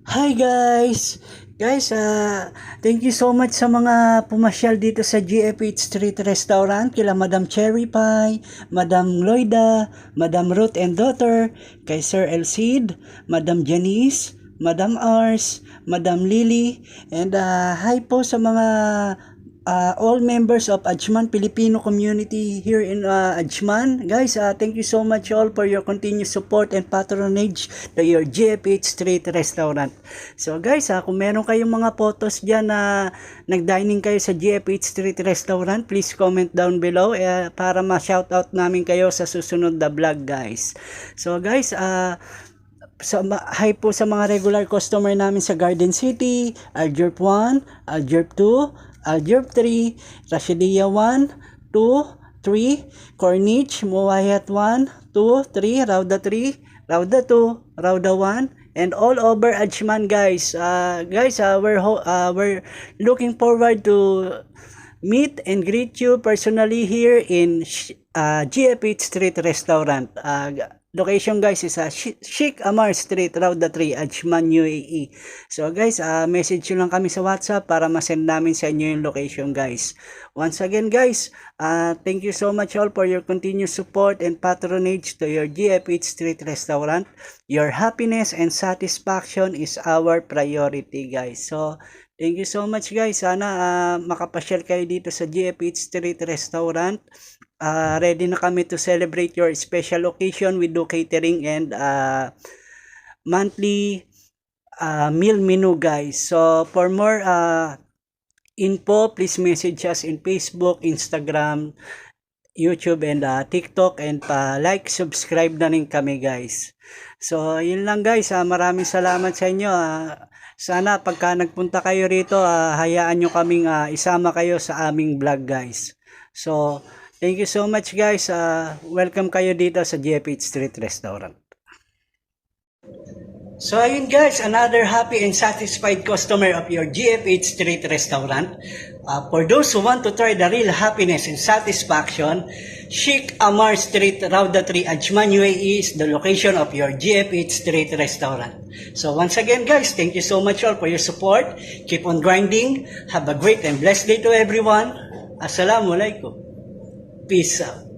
Hi guys! Guys, thank you so much sa mga pumasyal dito sa GFH Street Restaurant, kila Madam Cherry Pie, Madam Loida, Madam Ruth and Daughter, kay Sir Elcid, Madam Janice, Madam Ars, Madam Lily, and hi po sa mga all members of Ajman Filipino community here in Ajman. Guys, thank you so much all for your continued support and patronage to your GFH Street Restaurant. So guys, kung meron kayong mga photos dyan na nag-dining kayo sa GFH Street Restaurant, please comment down below para ma-shoutout namin kayo sa susunod na vlog guys. So guys, hi po sa mga regular customer namin sa Garden City, Aljerp 1, Aljerp 2, Aljerp 3, Rashidia 1, 2, 3, Corniche, Muwayat 1, 2, 3, Rauda 3, Rauda 2, Rauda 1, and all over Ajman guys. We're looking forward to meet and greet you personally here in GFH Street Restaurant. Location guys is Sheikh Amar Street, Rauda 3, Ajman, UAE. So guys, message nyo lang kami sa WhatsApp para masend namin sa inyo yung location guys. Once again guys, thank you so much all for your continued support and patronage to your GFH Street Restaurant. Your happiness and satisfaction is our priority guys. So thank you so much guys. Sana makapasyal kayo dito sa GFH Street Restaurant. Ready na kami to celebrate your special occasion. We do catering and monthly meal menu guys. So for more info, please message us in Facebook, Instagram, YouTube, and TikTok, and like, subscribe na rin kami guys. So yun lang guys, maraming salamat sa inyo. Sana pagka nagpunta kayo rito, hayaan nyo kaming isama kayo sa aming vlog guys. So thank you so much guys. Welcome kayo dito sa GFH Street Restaurant. So ayun guys, another happy and satisfied customer of your GFH Street Restaurant. For those who want to try the real happiness and satisfaction, Sheikh Amar Street, Rauda 3, Ajman, UAE is the location of your GFH Street Restaurant. So once again guys, thank you so much all for your support. Keep on grinding. Have a great and blessed day to everyone. Assalamualaikum. Peace out.